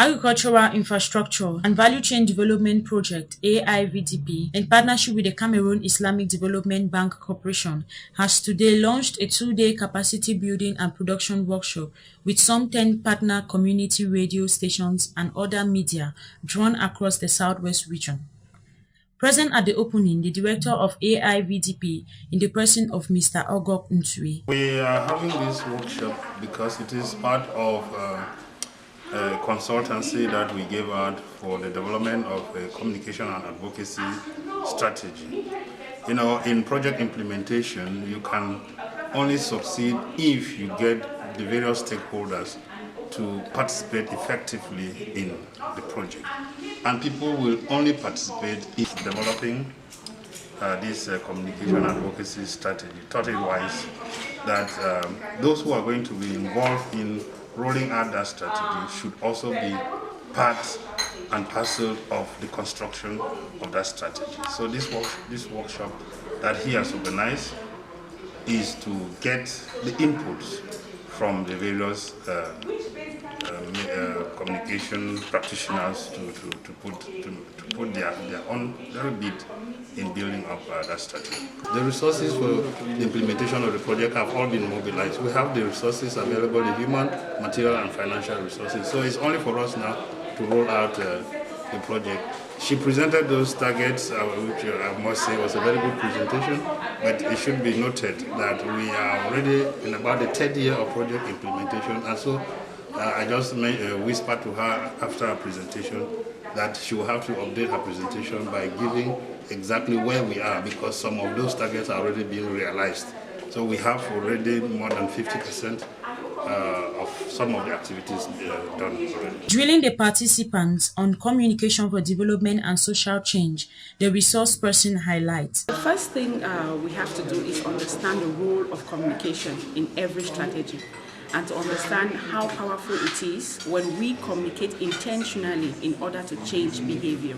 Agricultural Infrastructure and Value Chain Development Project (AIVDP), in partnership with the Cameroon Islamic Development Bank Corporation, has today launched a 2-day capacity building and production workshop with some 10 partner community radio stations and other media drawn across the Southwest region. Present at the opening, the director of AIVDP, in the person of Mr. Ogok Ntui. We are having this workshop because it is part of a consultancy that we gave out for the development of a communication and advocacy strategy. You know, in project implementation, you can only succeed if you get the various stakeholders to participate effectively in the project. And people will only participate if developing this communication and advocacy strategy, thought-wise, that those who are going to be involved in rolling out that strategy should also be part and parcel of the construction of that strategy. So this workshop that he has organized is to get the inputs from the various communication practitioners to put their own little bit in building up that strategy. The resources for the implementation of the project have all been mobilized. We have the resources available, the human, material and financial resources. So it's only for us now to roll out the project. She presented those targets, which I must say was a very good presentation, but it should be noted that we are already in about the third year of project implementation, and so I just whispered to her after her presentation that she will have to update her presentation by giving exactly where we are, because some of those targets are already being realized. So we have already more than 50% of some of the activities done already. Drilling the participants on communication for development and social change, the resource person highlights. The first thing we have to do is understand the role of communication in every strategy, and to understand how powerful it is when we communicate intentionally in order to change behavior.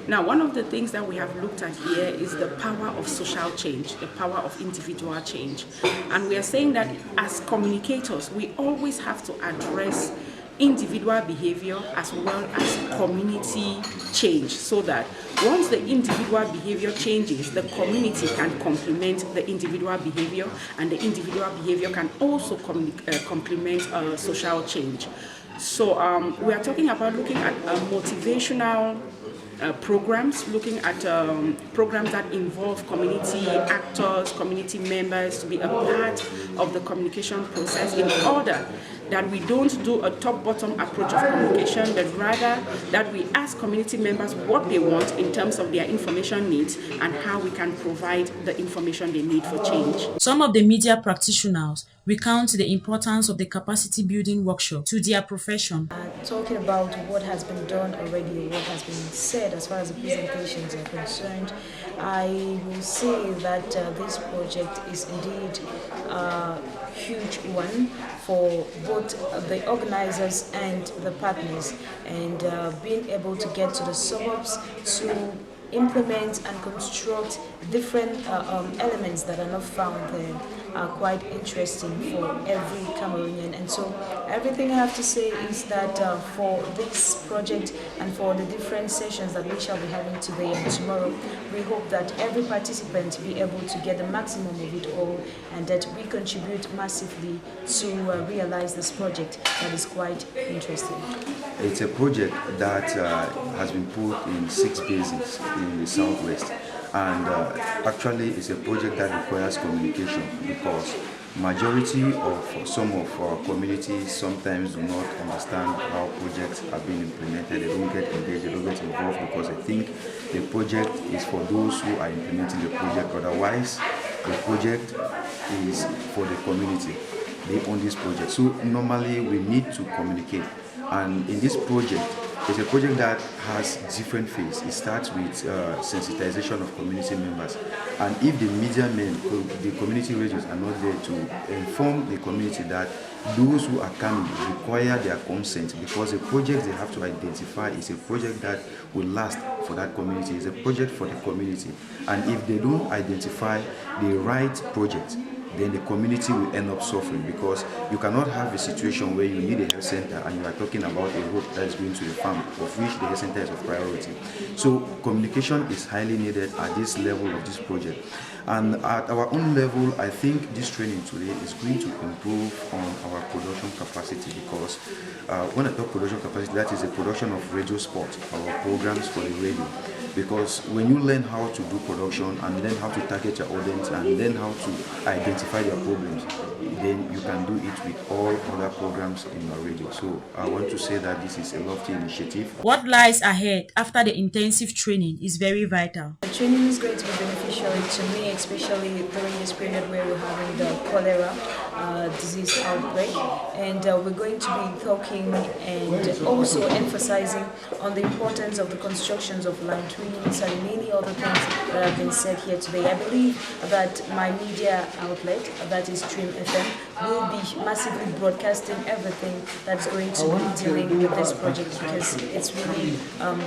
Now, one of the things that we have looked at here is the power of social change, the power of individual change. And we are saying that as communicators, we always have to address individual behavior as well as community change, so that once the individual behavior changes, the community can complement the individual behavior, and the individual behavior can also complement social change. So we are talking about looking at motivational programs, looking at programs that involve community actors, community members to be a part of the communication process, in order that we don't do a top-bottom approach of communication, but rather that we ask community members what they want in terms of their information needs and how we can provide the information they need for change. Some of the media practitioners recount the importance of the capacity building workshop to their profession. Talking about what has been done already, what has been said as far as the presentations are concerned, I will say that this project is indeed a huge one for both the organizers and the partners, and being able to get to the suburbs to implement and construct different elements that are not found there are quite interesting for every Cameroonian. And so everything I have to say is that for this project and for the different sessions that we shall be having today and tomorrow, we hope that every participant be able to get the maximum of it all, and that we contribute massively to realize this project that is quite interesting. It's a project that has been put in 6 basins in the Southwest, and actually it's a project that requires communication, because majority of some of our communities sometimes do not understand how projects are being implemented. They don't get engaged, they don't get involved, because I think the project is for those who are implementing the project. Otherwise, the project is for the community. They own this project. So normally we need to communicate. And in this project, it's a project that has different phases. It starts with sensitization of community members. And if the media men, the community radios are not there to inform the community that those who are coming require their consent, because the project they have to identify is a project that will last for that community. It's a project for the community. And if they don't identify the right project, then the community will end up suffering, because you cannot have a situation where you need a health center and you are talking about a road that is going to the farm, of which the health center is of priority. So communication is highly needed at this level of this project. And at our own level, I think this training today is going to improve on our production capacity, because when I talk production capacity, that is the production of radio spot, our programs for the radio. Because when you learn how to do production and learn how to target your audience and learn how to identify their problems, then you can do it with all other programs in your radio. So I want to say that this is a lofty initiative. What lies ahead after the intensive training is very vital. The training is going to be beneficial to me, especially during this period where we're having the cholera disease outbreak, and we're going to be talking and also emphasizing on the importance of the constructions of line twins and many other things that have been said here today. I believe that my media outlet, that is Stream FM, will be massively broadcasting everything that's going to be dealing with this project, because it's really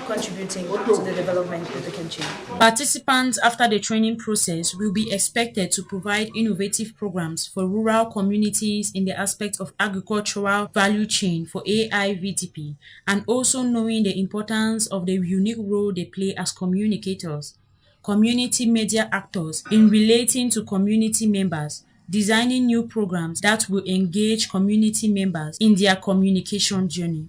contributing to the development of the country. Participants after the training process will be expected to provide innovative programs for rural communities in the aspect of agricultural value chain for AIVDP, and also knowing the importance of the unique role they play as communicators, community media actors in relating to community members, designing new programs that will engage community members in their communication journey.